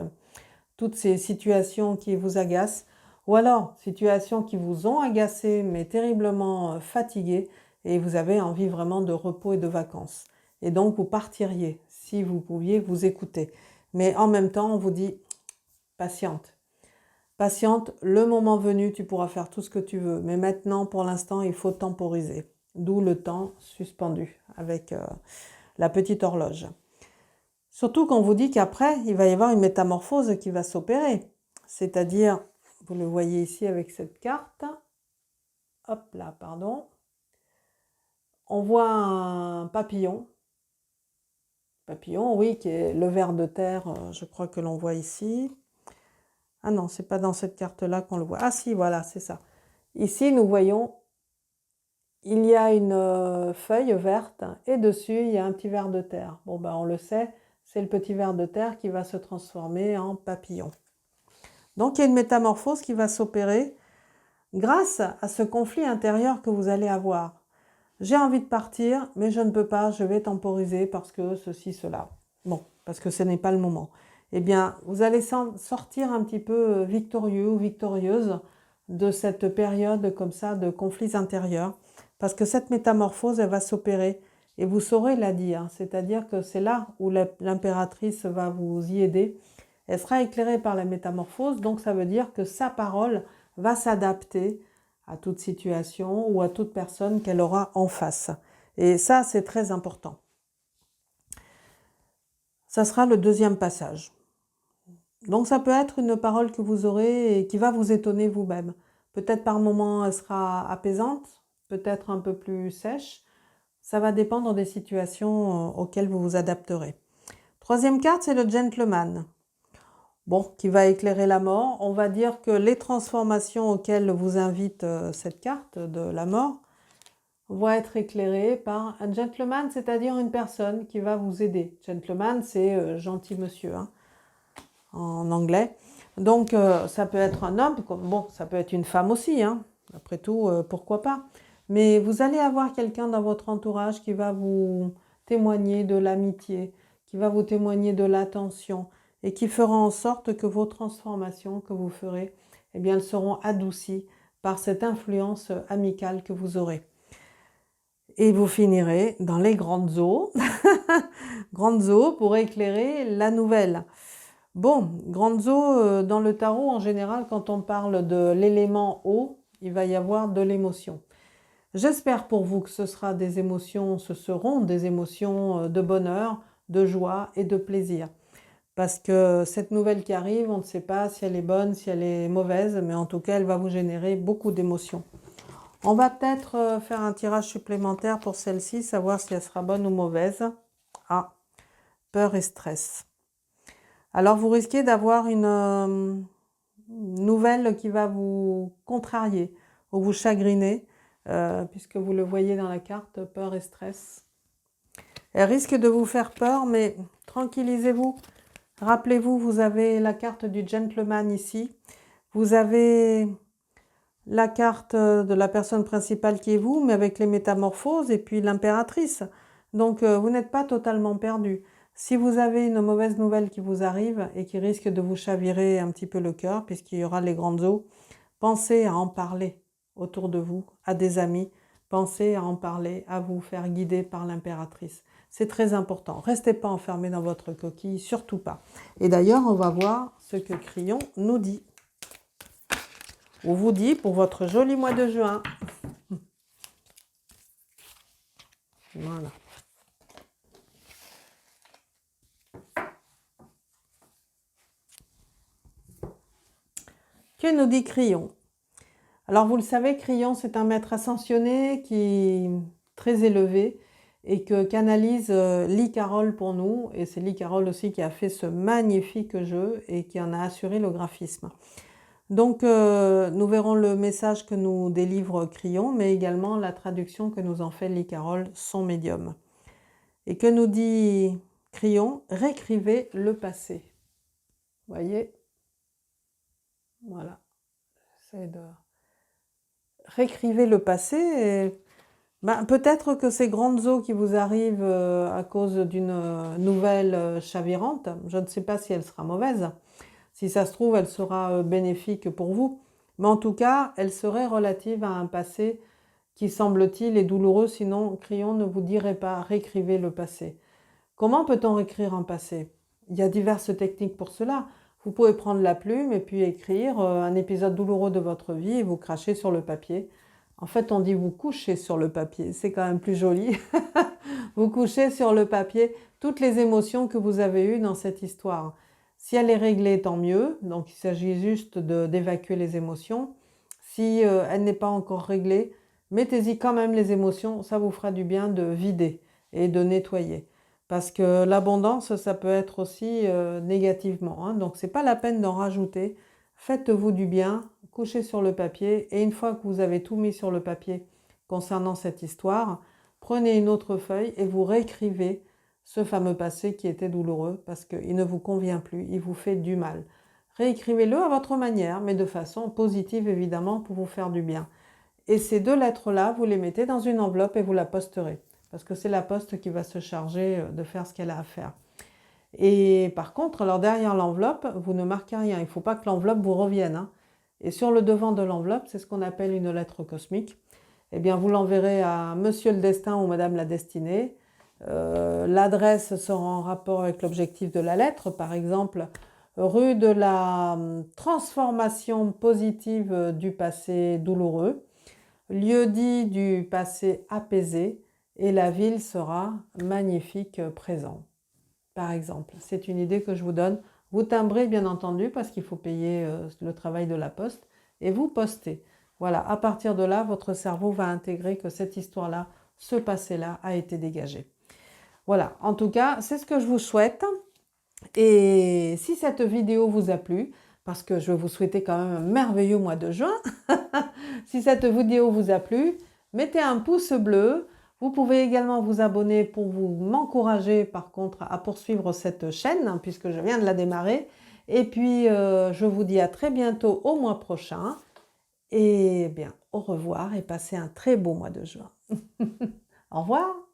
[SPEAKER 1] toutes ces situations qui vous agacent, ou alors situations qui vous ont agacé mais terriblement fatigué, et vous avez envie vraiment de repos et de vacances. Et donc vous partiriez, si vous pouviez vous écouter. Mais en même temps, on vous dit, patiente. Patiente, le moment venu, tu pourras faire tout ce que tu veux. Mais maintenant, pour l'instant, il faut temporiser. D'où le temps suspendu avec la petite horloge. Surtout qu'on vous dit qu'après, il va y avoir une métamorphose qui va s'opérer. C'est-à-dire, vous le voyez ici avec cette carte. Hop là, pardon. On voit un papillon. Papillon, oui, qui est le ver de terre, je crois que l'on voit ici. Ah non, c'est pas dans cette carte-là qu'on le voit. Ah si, voilà, c'est ça. Ici, nous voyons, il y a une feuille verte et dessus, il y a un petit ver de terre. Bon, ben on le sait, c'est le petit ver de terre qui va se transformer en papillon. Donc, il y a une métamorphose qui va s'opérer grâce à ce conflit intérieur que vous allez avoir. J'ai envie de partir, mais je ne peux pas, je vais temporiser parce que ceci, cela. Bon, parce que ce n'est pas le moment. Eh bien, vous allez sortir un petit peu victorieux ou victorieuse de cette période comme ça de conflits intérieurs, parce que cette métamorphose, elle va s'opérer et vous saurez la dire, c'est-à-dire que c'est là où l'impératrice va vous y aider. Elle sera éclairée par la métamorphose, donc ça veut dire que sa parole va s'adapter à toute situation ou à toute personne qu'elle aura en face. Et ça, c'est très important. Ça sera le deuxième passage. Donc ça peut être une parole que vous aurez et qui va vous étonner vous-même. Peut-être par moments elle sera apaisante, peut-être un peu plus sèche. Ça va dépendre des situations auxquelles vous vous adapterez. Troisième carte, c'est le gentleman. Bon, qui va éclairer la mort. On va dire que les transformations auxquelles vous invite cette carte de la mort vont être éclairées par un gentleman, c'est-à-dire une personne qui va vous aider. Gentleman, c'est gentil monsieur, hein, en anglais. Donc, ça peut être un homme, bon, ça peut être une femme aussi, hein. Après tout, pourquoi pas. Mais vous allez avoir quelqu'un dans votre entourage qui va vous témoigner de l'amitié, qui va vous témoigner de l'attention et qui fera en sorte que vos transformations que vous ferez, eh bien, elles seront adoucies par cette influence amicale que vous aurez. Et vous finirez dans les grandes eaux, grandes eaux pour éclairer la nouvelle. Bon, grandes eaux, dans le tarot, en général, quand on parle de l'élément eau, il va y avoir de l'émotion. J'espère pour vous que ce seront des émotions de bonheur, de joie et de plaisir. Parce que cette nouvelle qui arrive, on ne sait pas si elle est bonne, si elle est mauvaise, mais en tout cas, elle va vous générer beaucoup d'émotions. On va peut-être faire un tirage supplémentaire pour celle-ci, savoir si elle sera bonne ou mauvaise. Ah, peur et stress. Alors, vous risquez d'avoir une nouvelle qui va vous contrarier ou vous chagriner, puisque vous le voyez dans la carte, peur et stress. Elle risque de vous faire peur, mais tranquillisez-vous. Rappelez-vous, vous avez la carte du gentleman ici. Vous avez la carte de la personne principale qui est vous, mais avec les métamorphoses et puis l'impératrice. Donc, vous n'êtes pas totalement perdu. Si vous avez une mauvaise nouvelle qui vous arrive et qui risque de vous chavirer un petit peu le cœur, puisqu'il y aura les grandes eaux, pensez à en parler autour de vous, à des amis. Pensez à en parler, à vous faire guider par l'impératrice. C'est très important. Restez pas enfermé dans votre coquille, surtout pas. Et d'ailleurs, on va voir ce que Crillon nous dit. On vous dit pour votre joli mois de juin. Voilà. Que nous dit Crillon? Alors vous le savez, Crillon, c'est un maître ascensionné qui est très élevé et que canalise Lee Carroll pour nous. Et c'est Lee Carroll aussi qui a fait ce magnifique jeu et qui en a assuré le graphisme. Donc nous verrons le message que nous délivre Crillon, mais également la traduction que nous en fait Lee Carroll, son médium. Et que nous dit Crillon? Réécrivez le passé. Vous voyez? Voilà. J'essaie de... Réécrivez le passé. Et... Ben, peut-être que ces grandes eaux qui vous arrivent à cause d'une nouvelle chavirante, je ne sais pas si elle sera mauvaise. Si ça se trouve, elle sera bénéfique pour vous. Mais en tout cas, elle serait relative à un passé qui, semble-t-il, est douloureux. Sinon, Crillon ne vous dirait pas, réécrivez le passé. Comment peut-on réécrire un passé? Il y a diverses techniques pour cela. Vous pouvez prendre la plume et puis écrire un épisode douloureux de votre vie et vous cracher sur le papier. En fait, on dit vous couchez sur le papier. C'est quand même plus joli. Vous couchez sur le papier toutes les émotions que vous avez eues dans cette histoire. Si elle est réglée, tant mieux. Donc, il s'agit juste d'évacuer les émotions. Si elle n'est pas encore réglée, mettez-y quand même les émotions. Ça vous fera du bien de vider et de nettoyer. Parce que l'abondance, ça peut être aussi négativement. Hein. Donc, ce n'est pas la peine d'en rajouter. Faites-vous du bien, couchez sur le papier. Et une fois que vous avez tout mis sur le papier concernant cette histoire, prenez une autre feuille et vous réécrivez ce fameux passé qui était douloureux parce qu'il ne vous convient plus, il vous fait du mal. Réécrivez-le à votre manière, mais de façon positive évidemment pour vous faire du bien. Et ces deux lettres-là, vous les mettez dans une enveloppe et vous la posterez. Parce que c'est la poste qui va se charger de faire ce qu'elle a à faire. Et par contre, alors derrière l'enveloppe, vous ne marquez rien. Il ne faut pas que l'enveloppe vous revienne. Hein. Et sur le devant de l'enveloppe, c'est ce qu'on appelle une lettre cosmique. Eh bien, vous l'enverrez à Monsieur le Destin ou Madame la Destinée. L'adresse sera en rapport avec l'objectif de la lettre. Par exemple, rue de la transformation positive du passé douloureux, lieu dit du passé apaisé, et la ville sera magnifique présent. Par exemple, c'est une idée que je vous donne. Vous timbrez bien entendu parce qu'il faut payer le travail de la poste et vous postez. Voilà, à partir de là, votre cerveau va intégrer que cette histoire-là, ce passé-là a été dégagé. Voilà, en tout cas, c'est ce que je vous souhaite. Et si cette vidéo vous a plu, parce que je vais vous souhaiter quand même un merveilleux mois de juin, si cette vidéo vous a plu, mettez un pouce bleu. Vous pouvez également vous abonner pour vous m'encourager par contre à poursuivre cette chaîne, hein, puisque je viens de la démarrer. Et puis, je vous dis à très bientôt au mois prochain. Et bien, au revoir et passez un très beau mois de juin. Au revoir.